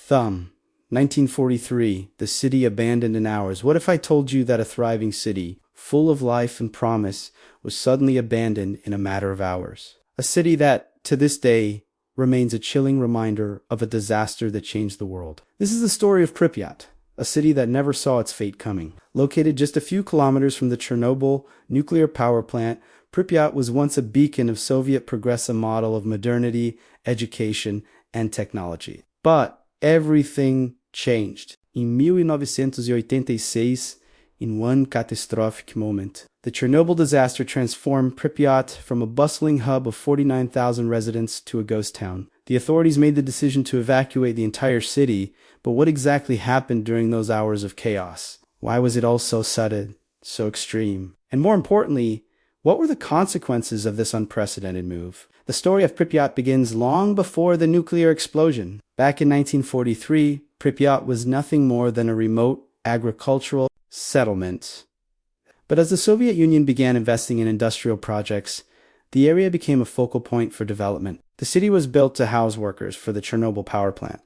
Thumb. 1943, the city abandoned in hours. What if I told you that a thriving city, full of life and promise, was suddenly abandoned in a matter of hours? A city that, to this day, remains a chilling reminder of a disaster that changed the world. This is the story of Pripyat, a city that never saw its fate coming. Located just a few kilometers from the Chernobyl nuclear power plant, Pripyat was once a beacon of Soviet progressive model of modernity, education, and technology. But everything changed in 1986 in one catastrophic moment. The Chernobyl disaster transformed Pripyat from a bustling hub of 49,000 residents to a ghost town. The authorities made the decision to evacuate the entire city, but what exactly happened during those hours of chaos? Why was it all so sudden, so extreme? And more importantly, what were the consequences of this unprecedented move? The story of Pripyat begins long before the nuclear explosion. Back in 1943, Pripyat was nothing more than a remote agricultural settlement. But as the Soviet Union began investing in industrial projects, the area became a focal point for development. The city was built to house workers for the Chernobyl power plant,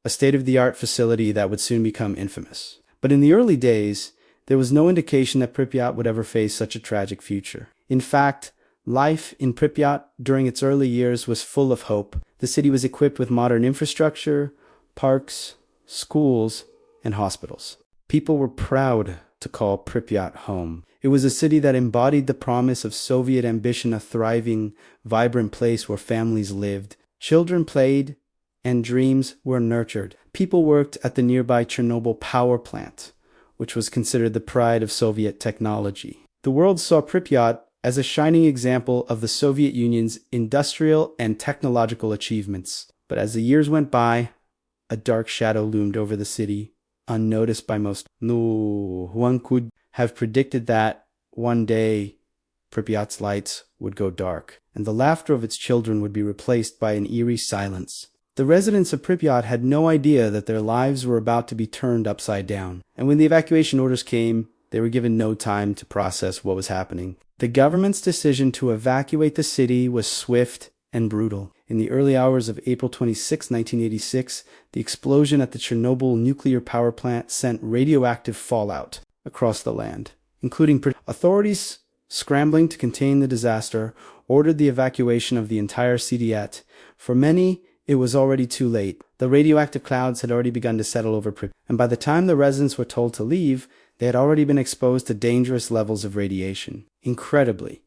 a state-of-the-art facility that would soon become infamous. But in the early days, there was no indication that Pripyat would ever face such a tragic future. In fact, life in Pripyat during its early years was full of hope. The city was equipped with modern infrastructure, parks, schools, and hospitals. People were proud to call Pripyat home. It was a city that embodied the promise of Soviet ambition, a thriving, vibrant place where families lived. Children played, and dreams were nurtured. People worked at the nearby Chernobyl power plant, which was considered the pride of Soviet technology. The world saw Pripyat as a shining example of the Soviet Union's industrial and technological achievements. But as the years went by, a dark shadow loomed over the city, unnoticed by most. No one could have predicted that one day Pripyat's lights would go dark, and the laughter of its children would be replaced by an eerie silence. The residents of Pripyat had no idea that their lives were about to be turned upside down, and when the evacuation orders came, they were given no time to process what was happening. The government's decision to evacuate the city was swift and brutal. In the early hours of April 26, 1986, the explosion at the Chernobyl nuclear power plant sent radioactive fallout across the land, including authorities scrambling to contain the disaster, ordered the evacuation of the entire city. Yet, for many, it was already too late. The radioactive clouds had already begun to settle over Pripyat, and by the time the residents were told to leave, they had already been exposed to dangerous levels of radiation. Incredibly,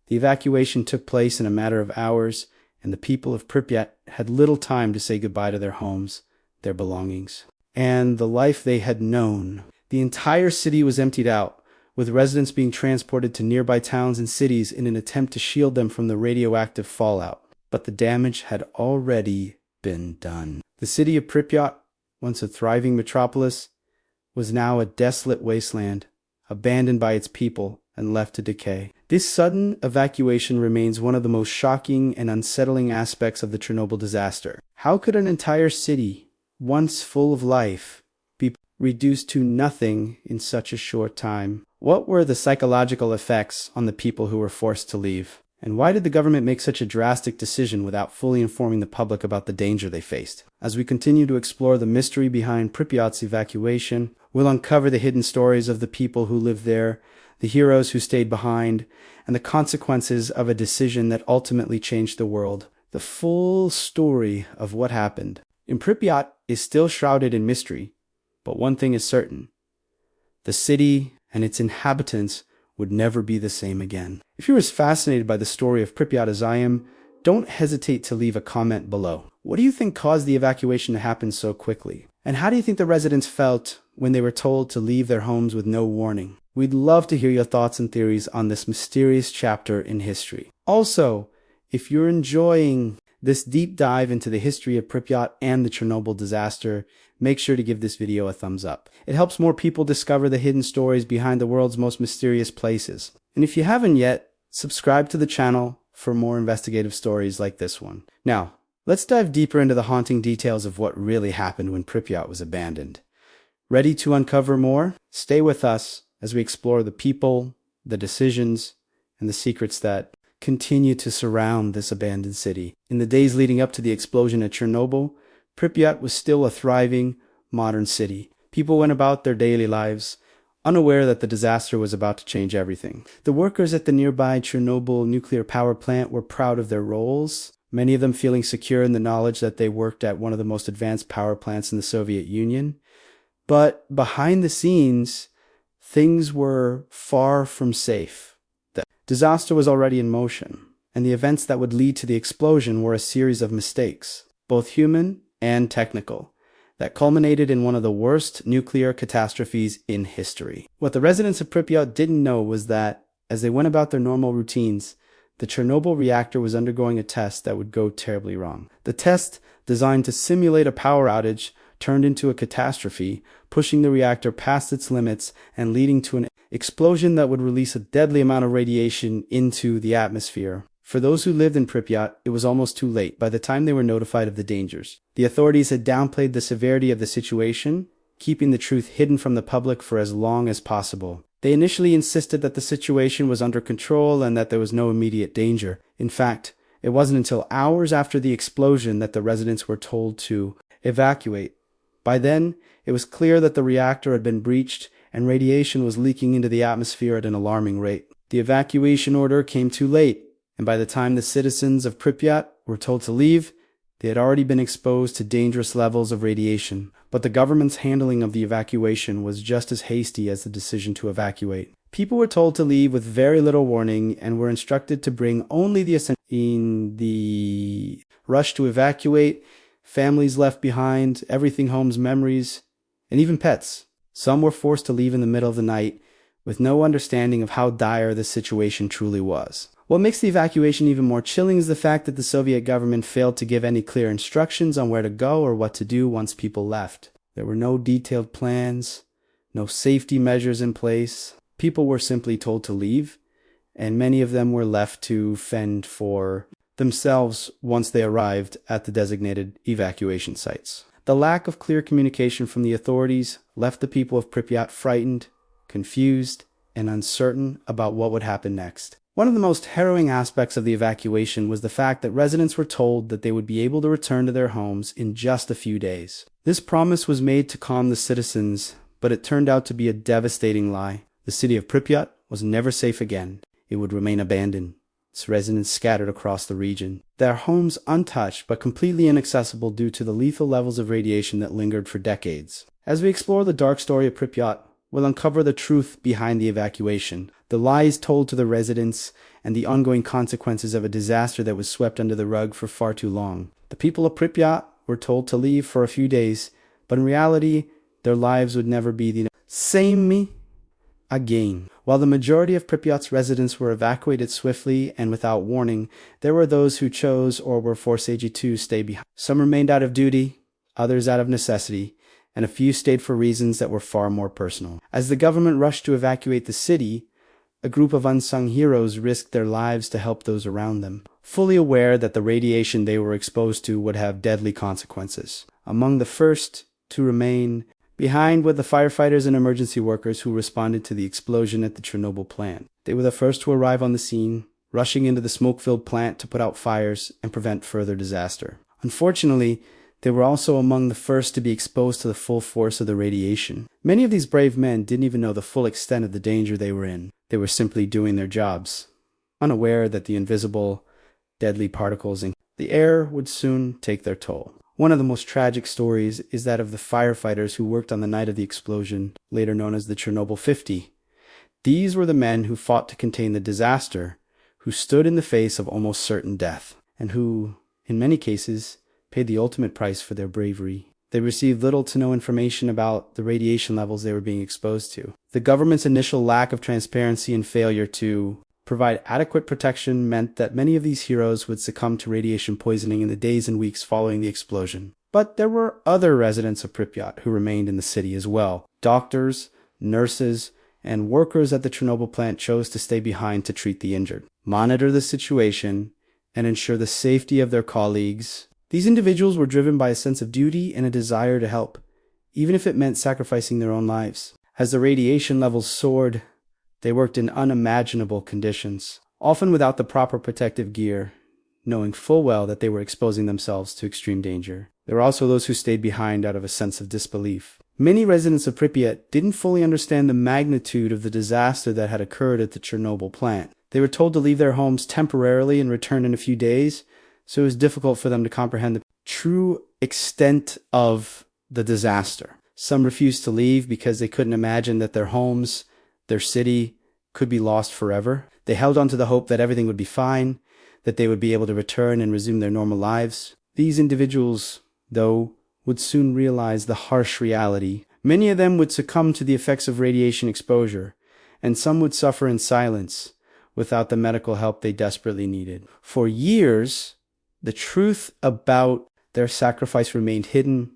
the evacuation took place in a matter of hours, and the people of Pripyat had little time to say goodbye to their homes, their belongings, and the life they had known. The entire city was emptied out, with residents being transported to nearby towns and cities in an attempt to shield them from the radioactive fallout. But the damage had already been done. The city of Pripyat, once a thriving metropolis, was now a desolate wasteland, abandoned by its people and left to decay. This sudden evacuation remains one of the most shocking and unsettling aspects of the Chernobyl disaster. How could an entire city, once full of life, be reduced to nothing in such a short time? What were the psychological effects on the people who were forced to leave? And why did the government make such a drastic decision without fully informing the public about the danger they faced? As we continue to explore the mystery behind Pripyat's evacuation, we'll uncover the hidden stories of the people who lived there, the heroes who stayed behind, and the consequences of a decision that ultimately changed the world. The full story of what happened in Pripyat is still shrouded in mystery, but one thing is certain: the city and its inhabitants would never be the same again. If you're as fascinated by the story of Pripyat as I am, don't hesitate to leave a comment below. What do you think caused the evacuation to happen so quickly? And how do you think the residents felt when they were told to leave their homes with no warning? We'd love to hear your thoughts and theories on this mysterious chapter in history. Also, if you're enjoying this deep dive into the history of Pripyat and the Chernobyl disaster, make sure to give this video a thumbs up. It helps more people discover the hidden stories behind the world's most mysterious places. And if you haven't yet, subscribe to the channel for more investigative stories like this one. Now, let's dive deeper into the haunting details of what really happened when Pripyat was abandoned. Ready to uncover more? Stay with us as we explore the people, the decisions, and the secrets that continue to surround this abandoned city. In the days leading up to the explosion at Chernobyl, Pripyat was still a thriving, modern city. People went about their daily lives, unaware that the disaster was about to change everything. The workers at the nearby Chernobyl nuclear power plant were proud of their roles, many of them feeling secure in the knowledge that they worked at one of the most advanced power plants in the Soviet Union. But behind the scenes, things were far from safe. The disaster was already in motion, and the events that would lead to the explosion were a series of mistakes, both human and technical, that culminated in one of the worst nuclear catastrophes in history. What the residents of Pripyat didn't know was that, as they went about their normal routines, the Chernobyl reactor was undergoing a test that would go terribly wrong. The test, designed to simulate a power outage, turned into a catastrophe, pushing the reactor past its limits and leading to an explosion that would release a deadly amount of radiation into the atmosphere. For those who lived in Pripyat, it was almost too late by the time they were notified of the dangers. The authorities had downplayed the severity of the situation, keeping the truth hidden from the public for as long as possible. They initially insisted that the situation was under control and that there was no immediate danger. In fact, it wasn't until hours after the explosion that the residents were told to evacuate. By then, it was clear that the reactor had been breached and radiation was leaking into the atmosphere at an alarming rate. The evacuation order came too late, and by the time the citizens of Pripyat were told to leave, they had already been exposed to dangerous levels of radiation. But the government's handling of the evacuation was just as hasty as the decision to evacuate. People were told to leave with very little warning and were instructed to bring only the essential. In the rush to evacuate, families left behind everything: homes, memories, and even pets. Some were forced to leave in the middle of the night with no understanding of how dire the situation truly was. What makes the evacuation even more chilling is the fact that the Soviet government failed to give any clear instructions on where to go or what to do once people left. There were no detailed plans, no safety measures in place. People were simply told to leave, and many of them were left to fend for themselves once they arrived at the designated evacuation sites. The lack of clear communication from the authorities left the people of Pripyat frightened, confused, and uncertain about what would happen next. One of the most harrowing aspects of the evacuation was the fact that residents were told that they would be able to return to their homes in just a few days. This promise was made to calm the citizens, but it turned out to be a devastating lie. The city of Pripyat was never safe again. It would remain abandoned, its residents scattered across the region, their homes untouched but completely inaccessible due to the lethal levels of radiation that lingered for decades. As we explore the dark story of Pripyat, we'll uncover the truth behind the evacuation, the lies told to the residents, and the ongoing consequences of a disaster that was swept under the rug for far too long. The people of Pripyat were told to leave for a few days, but in reality, their lives would never be the same again. While the majority of Pripyat's residents were evacuated swiftly and without warning, there were those who chose or were forced to stay behind. Some remained out of duty, others out of necessity, and a few stayed for reasons that were far more personal. As the government rushed to evacuate the city, a group of unsung heroes risked their lives to help those around them, fully aware that the radiation they were exposed to would have deadly consequences. Among the first to remain behind were the firefighters and emergency workers who responded to the explosion at the Chernobyl plant. They were the first to arrive on the scene, rushing into the smoke-filled plant to put out fires and prevent further disaster. Unfortunately, they were also among the first to be exposed to the full force of the radiation. Many of these brave men didn't even know the full extent of the danger they were in. They were simply doing their jobs, unaware that the invisible, deadly particles in the air would soon take their toll. One of the most tragic stories is that of the firefighters who worked on the night of the explosion, later known as the Chernobyl 50. These were the men who fought to contain the disaster, who stood in the face of almost certain death, and who, in many cases, paid the ultimate price for their bravery. They received little to no information about the radiation levels they were being exposed to. The government's initial lack of transparency and failure to provide adequate protection meant that many of these heroes would succumb to radiation poisoning in the days and weeks following the explosion. But there were other residents of Pripyat who remained in the city as well. Doctors, nurses, and workers at the Chernobyl plant chose to stay behind to treat the injured, monitor the situation, and ensure the safety of their colleagues. These individuals were driven by a sense of duty and a desire to help, even if it meant sacrificing their own lives. As the radiation levels soared, they worked in unimaginable conditions, often without the proper protective gear. knowing full well that they were exposing themselves to extreme danger. There were also those who stayed behind out of a sense of disbelief. Many residents of Pripyat didn't fully understand the magnitude of the disaster that had occurred at the Chernobyl plant. They were told to leave their homes temporarily and return in a few days, so it was difficult for them to comprehend the true extent of the disaster. Some refused to leave because they couldn't imagine that their homes, their city, could be lost forever. They held on to the hope that everything would be fine, that they would be able to return and resume their normal lives. These individuals, though, would soon realize the harsh reality. Many of them would succumb to the effects of radiation exposure, and some would suffer in silence without the medical help they desperately needed. For years, the truth about their sacrifice remained hidden,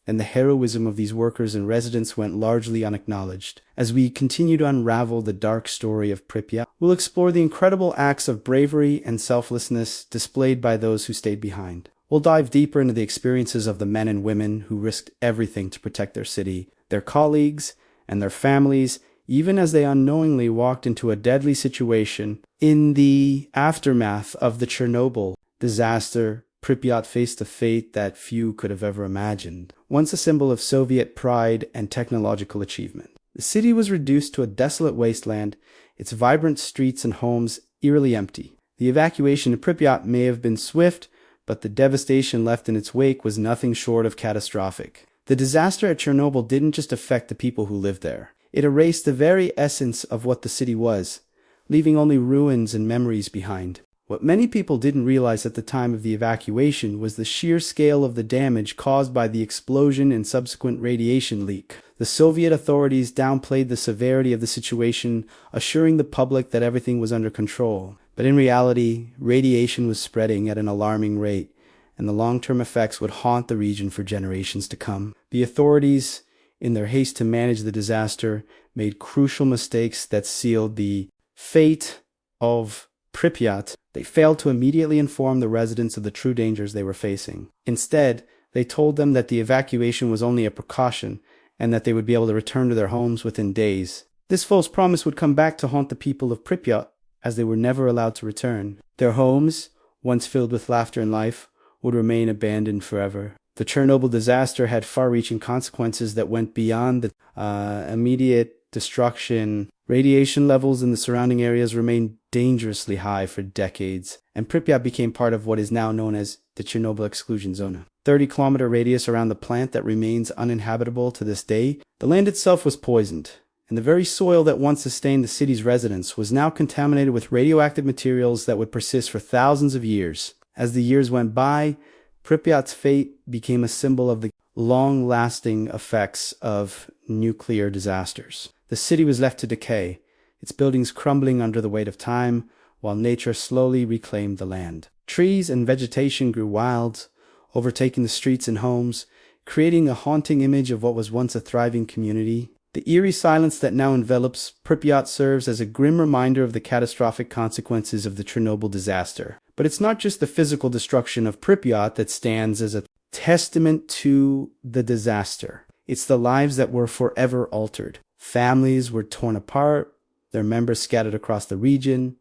and the heroism of these workers and residents went largely unacknowledged. As we continue to unravel the dark story of Pripyat, we'll explore the incredible acts of bravery and selflessness displayed by those who stayed behind. We'll dive deeper into the experiences of the men and women who risked everything to protect their city, their colleagues, and their families, even as they unknowingly walked into a deadly situation. In the aftermath of the Chernobyl disaster, Pripyat faced a fate that few could have ever imagined. Once a symbol of Soviet pride and technological achievement, the city was reduced to a desolate wasteland, its vibrant streets and homes eerily empty. The evacuation of Pripyat may have been swift, but the devastation left in its wake was nothing short of catastrophic. The disaster at Chernobyl didn't just affect the people who lived there. It erased the very essence of what the city was, leaving only ruins and memories behind. What many people didn't realize at the time of the evacuation was the sheer scale of the damage caused by the explosion and subsequent radiation leak. The Soviet authorities downplayed the severity of the situation, assuring the public that everything was under control. But in reality, radiation was spreading at an alarming rate, and the long-term effects would haunt the region for generations to come. The authorities, in their haste to manage the disaster, made crucial mistakes that sealed the fate of Pripyat. They failed to immediately inform the residents of the true dangers they were facing. Instead, they told them that the evacuation was only a precaution and that they would be able to return to their homes within days. This false promise would come back to haunt the people of Pripyat, as they were never allowed to return. Their homes, once filled with laughter and life, would remain abandoned forever. The Chernobyl disaster had far-reaching consequences that went beyond the immediate destruction. Radiation levels in the surrounding areas remained dangerously high for decades, and Pripyat became part of what is now known as the Chernobyl exclusion zone. 30-kilometer radius around the plant that remains uninhabitable to this day. The land itself was poisoned, and the very soil that once sustained the city's residents was now contaminated with radioactive materials that would persist for thousands of years. As the years went by, Pripyat's fate became a symbol of the long-lasting effects of nuclear disasters. The city was left to decay, its buildings crumbling under the weight of time, while nature slowly reclaimed the land. Trees and vegetation grew wild, overtaking the streets and homes, creating a haunting image of what was once a thriving community. The eerie silence that now envelops Pripyat serves as a grim reminder of the catastrophic consequences of the Chernobyl disaster. But it's not just the physical destruction of Pripyat that stands as a testament to the disaster. It's the lives that were forever altered. Families were torn apart, their members scattered across the region,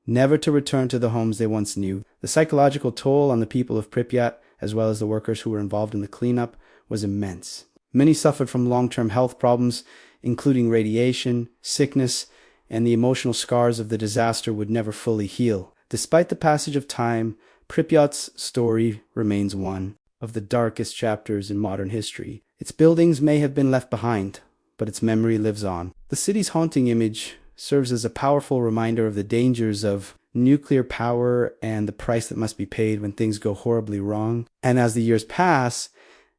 never to return to the homes they once knew. The psychological toll on the people of Pripyat, as well as the workers who were involved in the cleanup, was immense. Many suffered from long-term health problems, including radiation, sickness, and the emotional scars of the disaster would never fully heal. Despite the passage of time, Pripyat's story remains one of the darkest chapters in modern history. Its buildings may have been left behind, but its memory lives on. The city's haunting image serves as a powerful reminder of the dangers of nuclear power and the price that must be paid when things go horribly wrong. And as the years pass,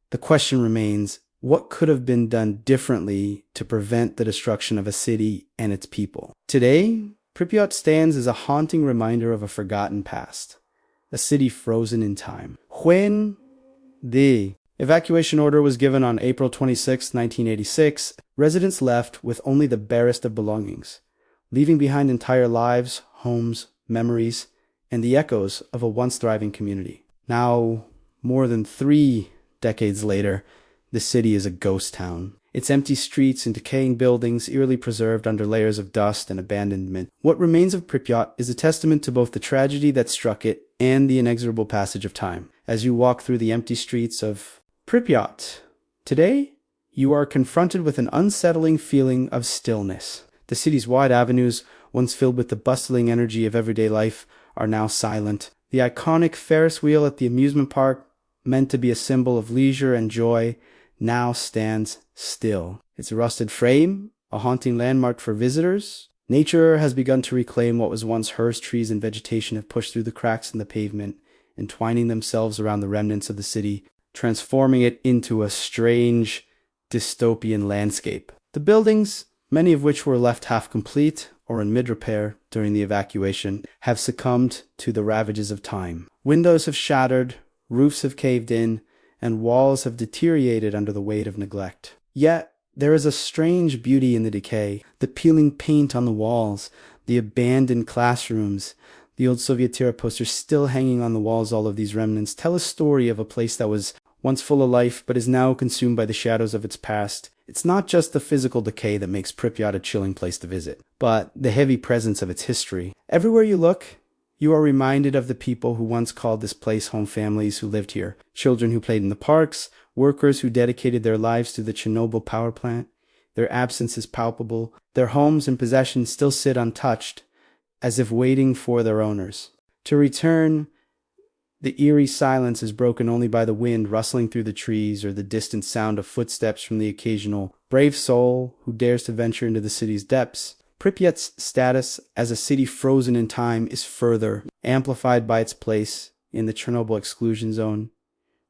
the question remains, what could have been done differently to prevent the destruction of a city and its people? Today, Pripyat stands as a haunting reminder of a forgotten past, a city frozen in time. When the evacuation order was given on April 26, 1986, residents left with only the barest of belongings, leaving behind entire lives, homes, memories, and the echoes of a once thriving community. Now, more than 3 decades later, the city is a ghost town. its empty streets and decaying buildings eerily preserved under layers of dust and abandonment. What remains of Pripyat is a testament to both the tragedy that struck it and the inexorable passage of time. As you walk through the empty streets of Pripyat today, you are confronted with an unsettling feeling of stillness. The city's wide avenues, once filled with the bustling energy of everyday life, are now silent. The iconic Ferris wheel at the amusement park, meant to be a symbol of leisure and joy, now stands still. Its rusted frame, a haunting landmark for visitors. Nature has begun to reclaim what was once hers. Trees and vegetation have pushed through the cracks in the pavement, entwining themselves around the remnants of the city, transforming it into a strange, dystopian landscape. The buildings, many of which were left half complete or in mid-repair during the evacuation, have succumbed to the ravages of time. Windows have shattered, roofs have caved in, and walls have deteriorated under the weight of neglect. Yet, there is a strange beauty in the decay. The peeling paint on the walls, the abandoned classrooms, the old Soviet-era posters still hanging on the walls. All of these remnants tell a story of a place that was once full of life but is now consumed by the shadows of its past. It's not just the physical decay that makes Pripyat a chilling place to visit, but the heavy presence of its history. Everywhere you look, you are reminded of the people who once called this place home, families who lived here, children who played in the parks, workers who dedicated their lives to the Chernobyl power plant. Their absence is palpable. Their homes and possessions still sit untouched, as if waiting for their owners to return. The eerie silence is broken only by the wind rustling through the trees or the distant sound of footsteps from the occasional brave soul who dares to venture into the city's depths. Pripyat's status as a city frozen in time is further amplified by its place in the Chernobyl exclusion zone.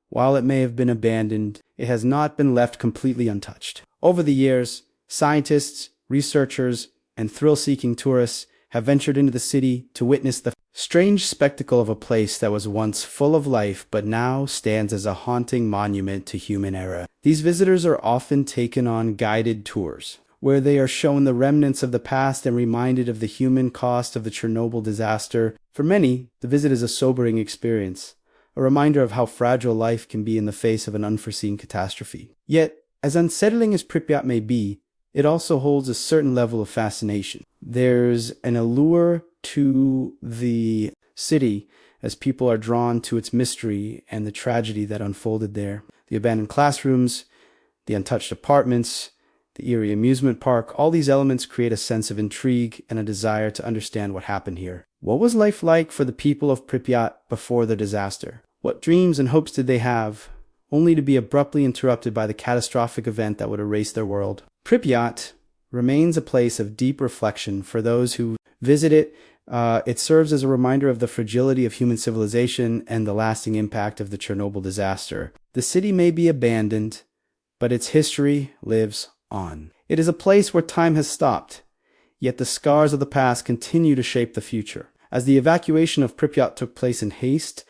While it may have been abandoned, it has not been left completely untouched. Over the years, scientists, researchers, and thrill-seeking tourists have ventured into the city to witness the strange spectacle of a place that was once full of life but now stands as a haunting monument to human error. These visitors are often taken on guided tours, where they are shown the remnants of the past and reminded of the human cost of the Chernobyl disaster. For many, the visit is a sobering experience, a reminder of how fragile life can be in the face of an unforeseen catastrophe. Yet, as unsettling as Pripyat may be, it also holds a certain level of fascination. There's an allure to the city as people are drawn to its mystery and the tragedy that unfolded there. The abandoned classrooms, the untouched apartments, the eerie amusement park, all these elements create a sense of intrigue and a desire to understand what happened here. What was life like for the people of Pripyat before the disaster? What dreams and hopes did they have, only to be abruptly interrupted by the catastrophic event that would erase their world? Pripyat remains a place of deep reflection for those who visit it. It serves as a reminder of the fragility of human civilization and the lasting impact of the Chernobyl disaster. The city may be abandoned, but its history lives on. It is a place where time has stopped, yet the scars of the past continue to shape the future. As the evacuation of Pripyat took place in haste,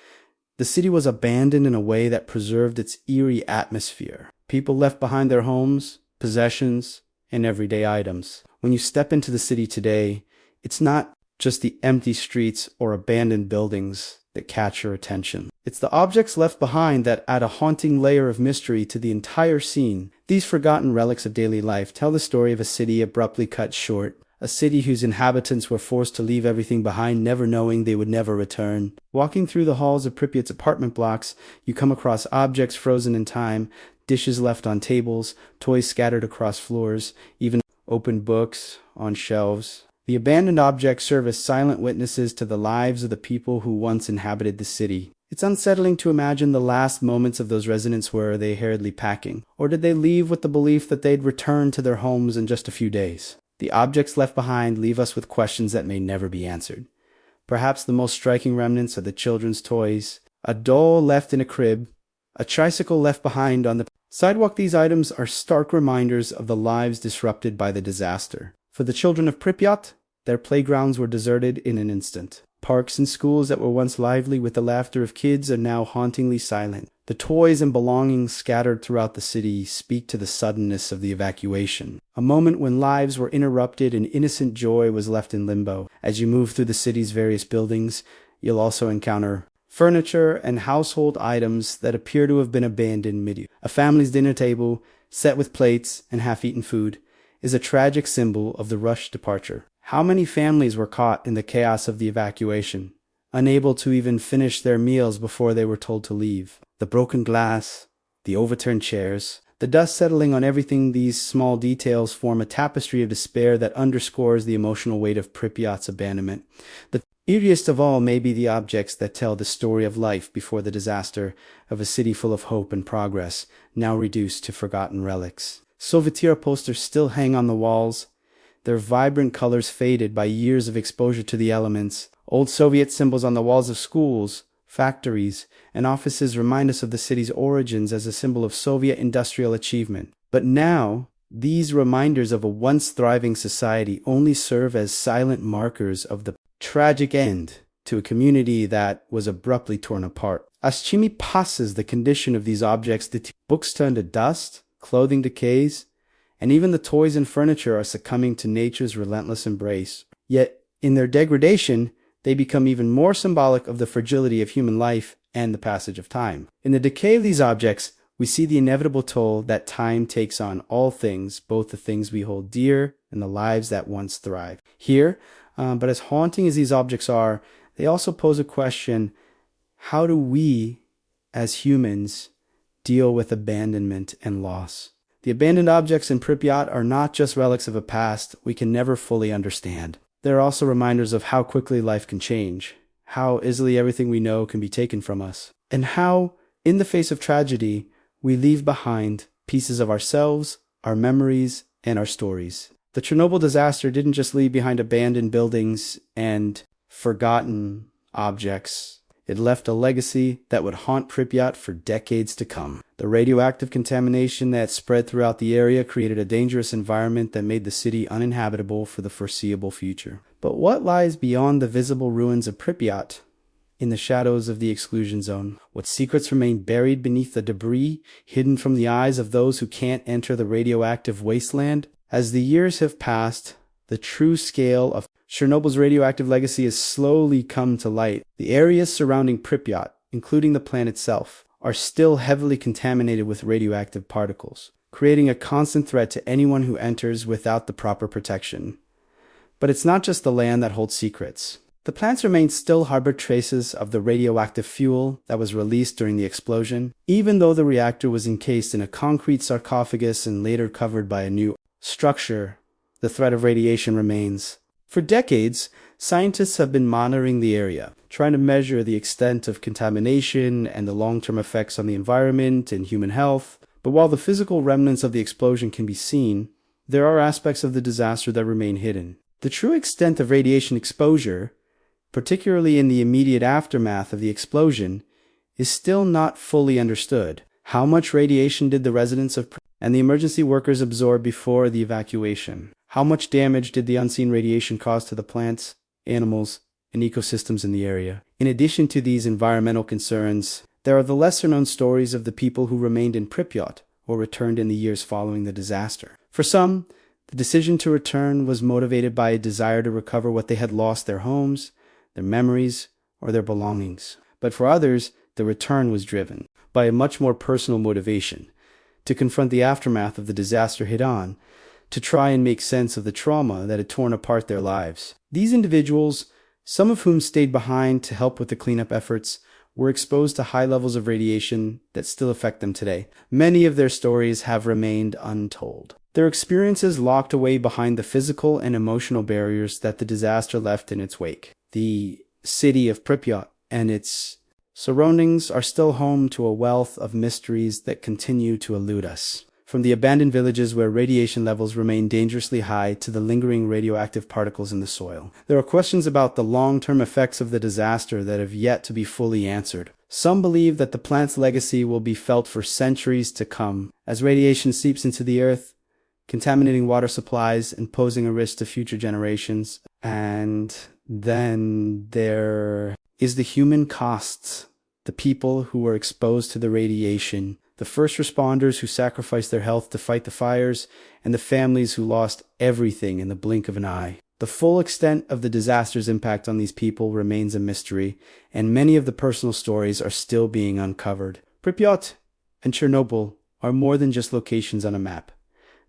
the city was abandoned in a way that preserved its eerie atmosphere. People left behind their homes, possessions, and everyday items. When you step into the city today, it's not just the empty streets or abandoned buildings that catch your attention. It's the objects left behind that add a haunting layer of mystery to the entire scene. These forgotten relics of daily life tell the story of a city abruptly cut short, a city whose inhabitants were forced to leave everything behind, never knowing they would never return. Walking through the halls of Pripyat's apartment blocks, you come across objects frozen in time, dishes left on tables, toys scattered across floors, even open books on shelves. The abandoned objects serve as silent witnesses to the lives of the people who once inhabited the city. It's unsettling to imagine the last moments of those residents. Were they hurriedly packing? Or did they leave with the belief that they'd return to their homes in just a few days? The objects left behind leave us with questions that may never be answered. Perhaps the most striking remnants are the children's toys, a doll left in a crib, a tricycle left behind on the sidewalk. These items are stark reminders of the lives disrupted by the disaster. For the children of Pripyat, their playgrounds were deserted in an instant. Parks and schools that were once lively with the laughter of kids are now hauntingly silent. The toys and belongings scattered throughout the city speak to the suddenness of the evacuation, a moment when lives were interrupted and innocent joy was left in limbo. As you move through the city's various buildings, you'll also encounter furniture and household items that appear to have been abandoned mid-year. A family's dinner table set with plates and half-eaten food, is a tragic symbol of the rushed departure. How many families were caught in the chaos of the evacuation, unable to even finish their meals before they were told to leave? The broken glass, the overturned chairs, the dust settling on everything, these small details form a tapestry of despair that underscores the emotional weight of Pripyat's abandonment. The eeriest of all may be the objects that tell the story of life before the disaster, of a city full of hope and progress, now reduced to forgotten relics. Soviet-era posters still hang on the walls, their vibrant colors faded by years of exposure to the elements. Old Soviet symbols on the walls of schools, factories, and offices remind us of the city's origins as a symbol of Soviet industrial achievement. But now, these reminders of a once thriving society only serve as silent markers of the tragic end to a community that was abruptly torn apart. As Chimi passes, the condition of these objects, books turn to dust, clothing decays, and even the toys and furniture are succumbing to nature's relentless embrace. Yet, in their degradation, they become even more symbolic of the fragility of human life and the passage of time. In the decay of these objects, we see the inevitable toll that time takes on all things, both the things we hold dear and the lives that once thrived. Here, but as haunting as these objects are, they also pose a question: how do we, as humans, deal with abandonment and loss? The abandoned objects in Pripyat are not just relics of a past we can never fully understand. They're also reminders of how quickly life can change, how easily everything we know can be taken from us, and how, in the face of tragedy, we leave behind pieces of ourselves, our memories, and our stories. The Chernobyl disaster didn't just leave behind abandoned buildings and forgotten objects. It left a legacy that would haunt Pripyat for decades to come. The radioactive contamination that spread throughout the area created a dangerous environment that made the city uninhabitable for the foreseeable future. But what lies beyond the visible ruins of Pripyat? In the shadows of the exclusion zone, what secrets remain buried beneath the debris, hidden from the eyes of those who can't enter the radioactive wasteland? As the years have passed, the true scale of Chernobyl's radioactive legacy has slowly come to light. The areas surrounding Pripyat, including the plant itself, are still heavily contaminated with radioactive particles, creating a constant threat to anyone who enters without the proper protection. But it's not just the land that holds secrets. The plants remain still harbor traces of the radioactive fuel that was released during the explosion. Even though the reactor was encased in a concrete sarcophagus and later covered by a new structure, the threat of radiation remains. For decades, scientists have been monitoring the area, trying to measure the extent of contamination and the long-term effects on the environment and human health. But while the physical remnants of the explosion can be seen, there are aspects of the disaster that remain hidden. The true extent of radiation exposure, particularly in the immediate aftermath of the explosion, is still not fully understood. How much radiation did the residents of and the emergency workers absorb before the evacuation? How much damage did the unseen radiation cause to the plants, animals, and ecosystems in the area? In addition to these environmental concerns, there are the lesser-known stories of the people who remained in Pripyat or returned in the years following the disaster. For some, the decision to return was motivated by a desire to recover what they had lost: their homes, their memories, or their belongings. But for others, the return was driven by a much more personal motivation: to confront the aftermath of the disaster head-on, to try and make sense of the trauma that had torn apart their lives. These individuals, some of whom stayed behind to help with the cleanup efforts, were exposed to high levels of radiation that still affect them today. Many of their stories have remained untold. Their experiences locked away behind the physical and emotional barriers that the disaster left in its wake. The city of Pripyat and its surroundings are still home to a wealth of mysteries that continue to elude us. From the abandoned villages where radiation levels remain dangerously high to the lingering radioactive particles in the soil, there are questions about the long-term effects of the disaster that have yet to be fully answered. Some believe that the plant's legacy will be felt for centuries to come, as radiation seeps into the earth, contaminating water supplies and posing a risk to future generations. And then there is the human costs, the people who were exposed to the radiation, the first responders who sacrificed their health to fight the fires, and the families who lost everything in the blink of an eye. The full extent of the disaster's impact on these people remains a mystery, and many of the personal stories are still being uncovered. Pripyat and Chernobyl are more than just locations on a map.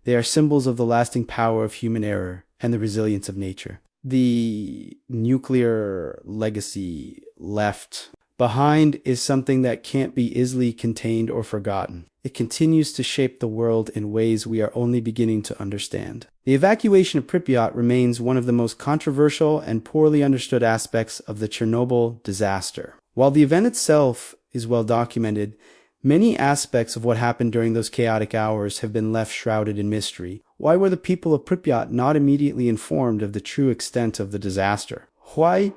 They are symbols of the lasting power of human error and the resilience of nature. The nuclear legacy left behind is something that can't be easily contained or forgotten. It continues to shape the world in ways we are only beginning to understand. The evacuation of Pripyat remains one of the most controversial and poorly understood aspects of the Chernobyl disaster. While the event itself is well documented, many aspects of what happened during those chaotic hours have been left shrouded in mystery. Why were the people of Pripyat not immediately informed of the true extent of the disaster? Why?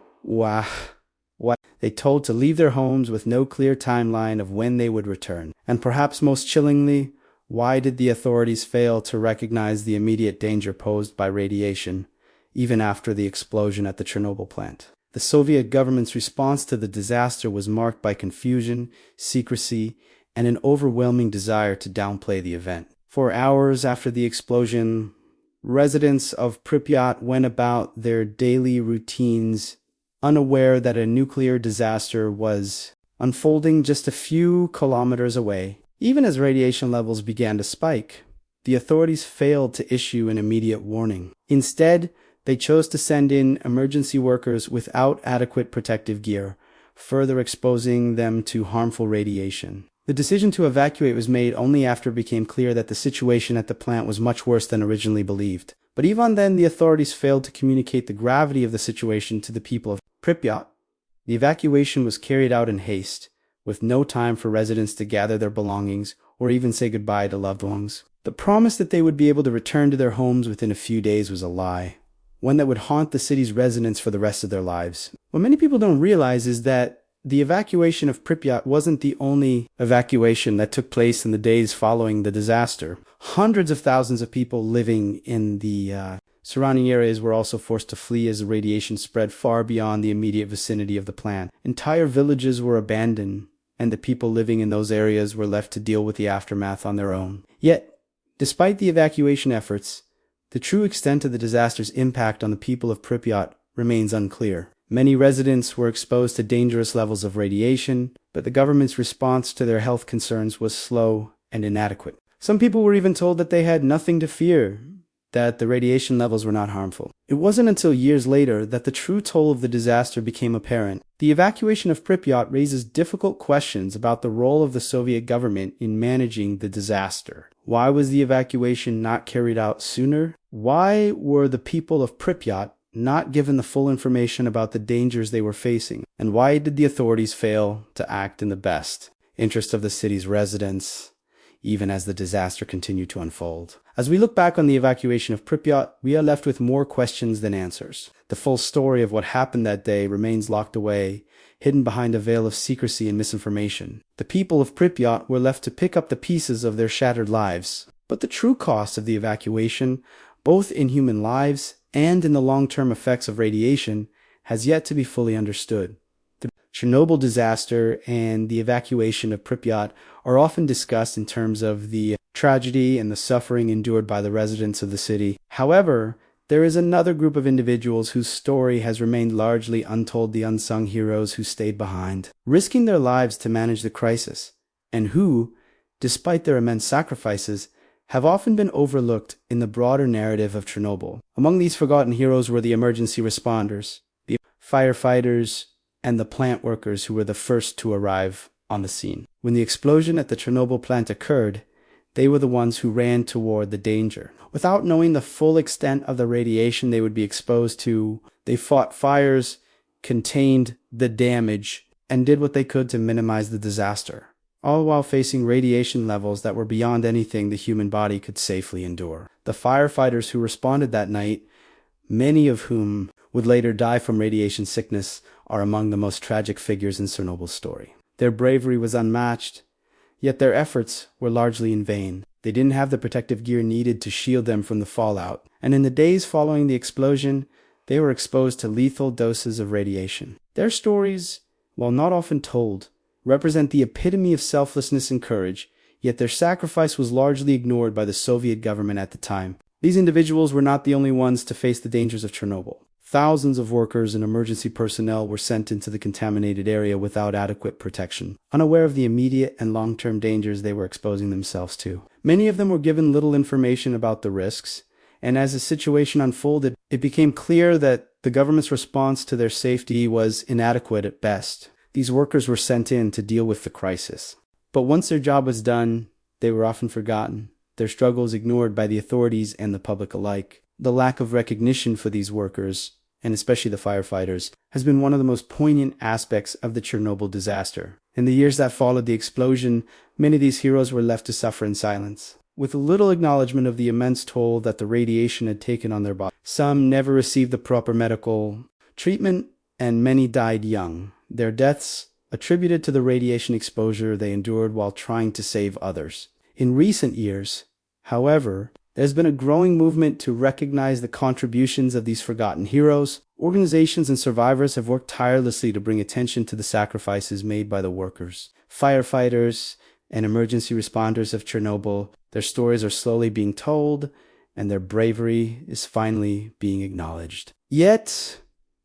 They told to leave their homes with no clear timeline of when they would return. And perhaps most chillingly, why did the authorities fail to recognize the immediate danger posed by radiation, even after the explosion at the Chernobyl plant? The Soviet government's response to the disaster was marked by confusion, secrecy, and an overwhelming desire to downplay the event. For hours after the explosion, residents of Pripyat went about their daily routines, unaware that a nuclear disaster was unfolding just a few kilometers away. Even as radiation levels began to spike, the authorities failed to issue an immediate warning. Instead, they chose to send in emergency workers without adequate protective gear, further exposing them to harmful radiation. The decision to evacuate was made only after it became clear that the situation at the plant was much worse than originally believed. But even then, the authorities failed to communicate the gravity of the situation to the people of Pripyat. The evacuation was carried out in haste, with no time for residents to gather their belongings or even say goodbye to loved ones. The promise that they would be able to return to their homes within a few days was a lie, one that would haunt the city's residents for the rest of their lives. What many people don't realize is that the evacuation of Pripyat wasn't the only evacuation that took place in the days following the disaster. Hundreds of thousands of people living in the surrounding areas were also forced to flee as the radiation spread far beyond the immediate vicinity of the plant. Entire villages were abandoned, and the people living in those areas were left to deal with the aftermath on their own. Yet, despite the evacuation efforts, the true extent of the disaster's impact on the people of Pripyat remains unclear. Many residents were exposed to dangerous levels of radiation, but the government's response to their health concerns was slow and inadequate. Some people were even told that they had nothing to fear, that the radiation levels were not harmful. It wasn't until years later that the true toll of the disaster became apparent. The evacuation of Pripyat raises difficult questions about the role of the Soviet government in managing the disaster. Why was the evacuation not carried out sooner? Why were the people of Pripyat not given the full information about the dangers they were facing? And why did the authorities fail to act in the best interest of the city's residents, even as the disaster continued to unfold? As we look back on the evacuation of Pripyat, we are left with more questions than answers. The full story of what happened that day remains locked away, hidden behind a veil of secrecy and misinformation. The people of Pripyat were left to pick up the pieces of their shattered lives. But the true cost of the evacuation, both in human lives and in the long-term effects of radiation, has yet to be fully understood. The Chernobyl disaster and the evacuation of Pripyat are often discussed in terms of the tragedy and the suffering endured by the residents of the city. However, there is another group of individuals whose story has remained largely untold, the unsung heroes who stayed behind, risking their lives to manage the crisis, and who, despite their immense sacrifices, have often been overlooked in the broader narrative of Chernobyl. Among these forgotten heroes were the emergency responders, the firefighters, and the plant workers who were the first to arrive on the scene. When the explosion at the Chernobyl plant occurred, they were the ones who ran toward the danger. Without knowing the full extent of the radiation they would be exposed to, they fought fires, contained the damage, and did what they could to minimize the disaster, all while facing radiation levels that were beyond anything the human body could safely endure. The firefighters who responded that night, many of whom would later die from radiation sickness, are among the most tragic figures in Chernobyl's story. Their bravery was unmatched, yet their efforts were largely in vain. They didn't have the protective gear needed to shield them from the fallout, and in the days following the explosion, they were exposed to lethal doses of radiation. Their stories, while not often told, represent the epitome of selflessness and courage, yet their sacrifice was largely ignored by the Soviet government at the time. These individuals were not the only ones to face the dangers of Chernobyl. Thousands of workers and emergency personnel were sent into the contaminated area without adequate protection, unaware of the immediate and long-term dangers they were exposing themselves to. Many of them were given little information about the risks, and as the situation unfolded, it became clear that the government's response to their safety was inadequate at best. These workers were sent in to deal with the crisis. But once their job was done, they were often forgotten, their struggles ignored by the authorities and the public alike. The lack of recognition for these workers, and especially the firefighters, has been one of the most poignant aspects of the Chernobyl disaster. In the years that followed the explosion, many of these heroes were left to suffer in silence, with little acknowledgement of the immense toll that the radiation had taken on their bodies. Some never received the proper medical treatment, and many died young, their deaths attributed to the radiation exposure they endured while trying to save others. In recent years, however, there's been a growing movement to recognize the contributions of these forgotten heroes. Organizations and survivors have worked tirelessly to bring attention to the sacrifices made by the workers, firefighters, and emergency responders of Chernobyl. Their stories are slowly being told, and their bravery is finally being acknowledged. Yet,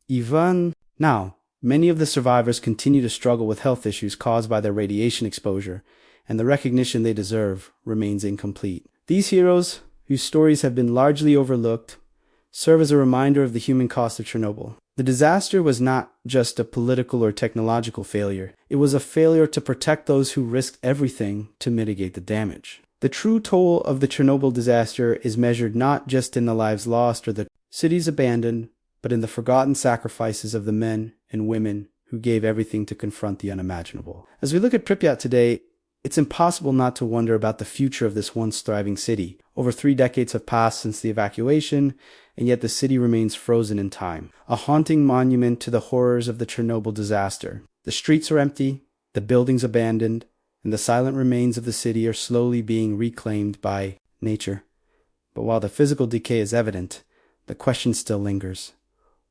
even now, many of the survivors continue to struggle with health issues caused by their radiation exposure, and the recognition they deserve remains incomplete. These heroes, whose stories have been largely overlooked, serve as a reminder of the human cost of Chernobyl. The disaster was not just a political or technological failure. It was a failure to protect those who risked everything to mitigate the damage. The true toll of the Chernobyl disaster is measured not just in the lives lost or the cities abandoned, but in the forgotten sacrifices of the men and women who gave everything to confront the unimaginable. As we look at Pripyat today, it's impossible not to wonder about the future of this once thriving city. Over 3 decades have passed since the evacuation, and yet the city remains frozen in time, a haunting monument to the horrors of the Chernobyl disaster. The streets are empty, the buildings abandoned, and the silent remains of the city are slowly being reclaimed by nature. But while the physical decay is evident, the question still lingers.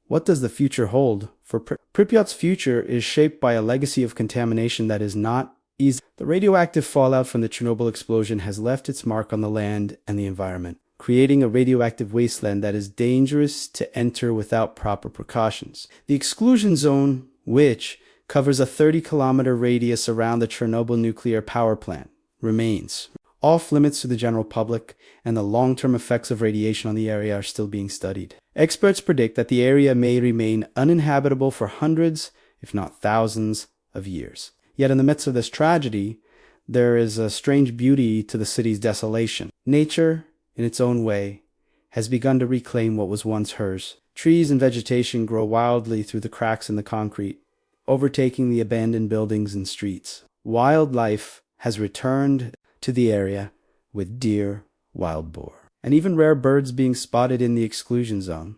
What does the future hold? For Pripyat's future is shaped by a legacy of contamination that is not easy. The radioactive fallout from the Chernobyl explosion has left its mark on the land and the environment, creating a radioactive wasteland that is dangerous to enter without proper precautions. The exclusion zone, which covers a 30-kilometer radius around the Chernobyl nuclear power plant, remains off limits to the general public, and the long-term effects of radiation on the area are still being studied. Experts predict that the area may remain uninhabitable for hundreds, if not thousands, of years. Yet in the midst of this tragedy, there is a strange beauty to the city's desolation. Nature, in its own way, has begun to reclaim what was once hers. Trees and vegetation grow wildly through the cracks in the concrete, overtaking the abandoned buildings and streets. Wildlife has returned to the area, with deer, wild boar, and even rare birds being spotted in the exclusion zone.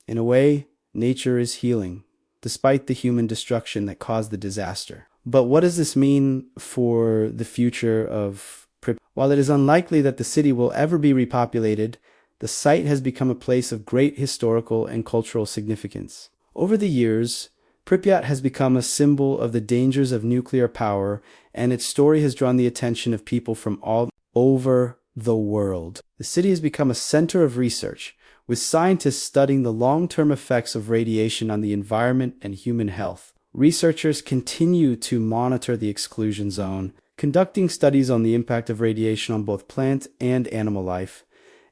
In a way, nature is healing, despite the human destruction that caused the disaster. But what does this mean for the future of Pripyat? While it is unlikely that the city will ever be repopulated, the site has become a place of great historical and cultural significance. Over the years, Pripyat has become a symbol of the dangers of nuclear power, and its story has drawn the attention of people from all over the world. The city has become a center of research, with scientists studying the long-term effects of radiation on the environment and human health. Researchers continue to monitor the exclusion zone, conducting studies on the impact of radiation on both plant and animal life,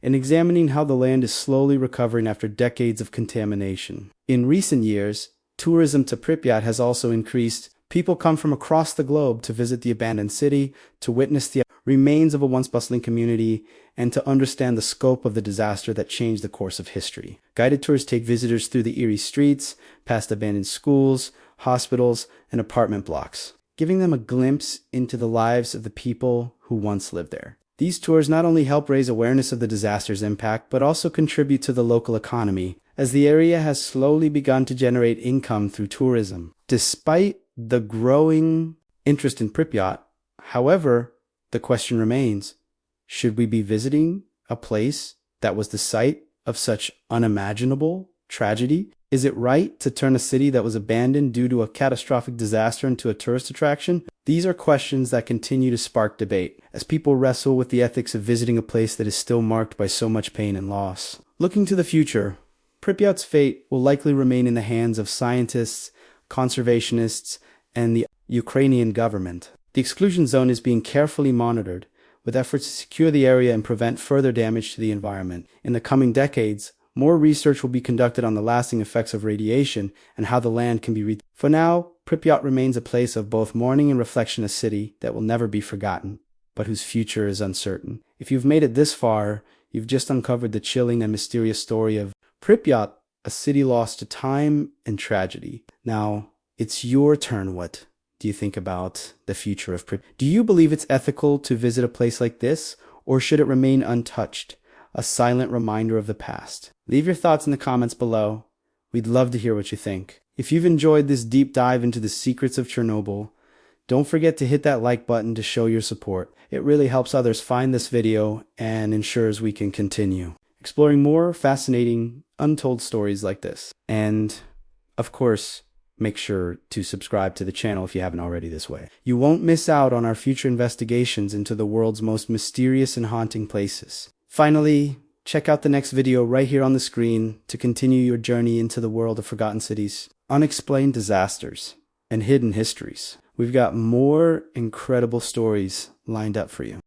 and examining how the land is slowly recovering after decades of contamination. In recent years, tourism to Pripyat has also increased. People come from across the globe to visit the abandoned city, to witness the remains of a once bustling community, and to understand the scope of the disaster that changed the course of history. Guided tours take visitors through the eerie streets, past abandoned schools, hospitals, and apartment blocks, giving them a glimpse into the lives of the people who once lived there. These tours not only help raise awareness of the disaster's impact, but also contribute to the local economy, as the area has slowly begun to generate income through tourism. Despite the growing interest in Pripyat, however, the question remains, should we be visiting a place that was the site of such unimaginable tragedy? Is it right to turn a city that was abandoned due to a catastrophic disaster into a tourist attraction? These are questions that continue to spark debate as people wrestle with the ethics of visiting a place that is still marked by so much pain and loss. Looking to the future, Pripyat's fate will likely remain in the hands of scientists, conservationists, and the Ukrainian government. The exclusion zone is being carefully monitored, with efforts to secure the area and prevent further damage to the environment. In the coming decades, more research will be conducted on the lasting effects of radiation and how the land can be reached. For now, Pripyat remains a place of both mourning and reflection, a city that will never be forgotten, but whose future is uncertain. If you've made it this far, you've just uncovered the chilling and mysterious story of Pripyat, a city lost to time and tragedy. Now, it's your turn. What do you think about the future of Pripyat? Do you believe it's ethical to visit a place like this, or should it remain untouched, a silent reminder of the past? Leave your thoughts in the comments below. We'd love to hear what you think. If you've enjoyed this deep dive into the secrets of Chernobyl, don't forget to hit that like button to show your support. It really helps others find this video and ensures we can continue exploring more fascinating, untold stories like this. And, of course, make sure to subscribe to the channel if you haven't already this way. You won't miss out on our future investigations into the world's most mysterious and haunting places. Finally, check out the next video right here on the screen to continue your journey into the world of forgotten cities, unexplained disasters, and hidden histories. We've got more incredible stories lined up for you.